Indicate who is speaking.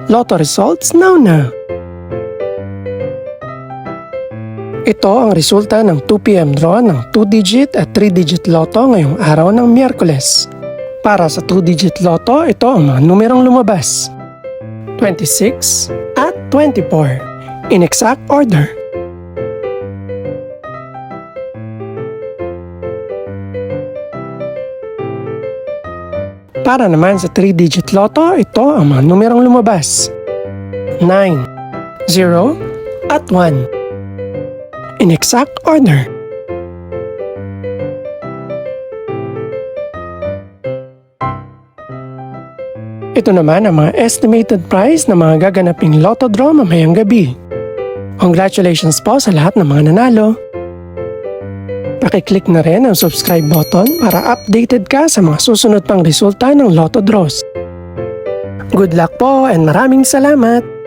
Speaker 1: Lotto results now. Ito ang resulta ng 2 PM draw ng 2-digit at 3-digit lotto ngayong araw ng Miyerkules. Para sa 2-digit lotto, ito ang mga numerong lumabas: 26 at 24 in exact order. Para naman sa 3-digit lotto, ito ang mga numerong lumabas: 9, 0 at 1 in exact order. Ito naman ang mga estimated price ng mga gaganaping lotto draw mamayang gabi. Congratulations po sa lahat ng mga nanalo. Pakiclick na rin ang subscribe button para updated ka sa mga susunod pang resulta ng lotto draws. Good luck po and maraming salamat!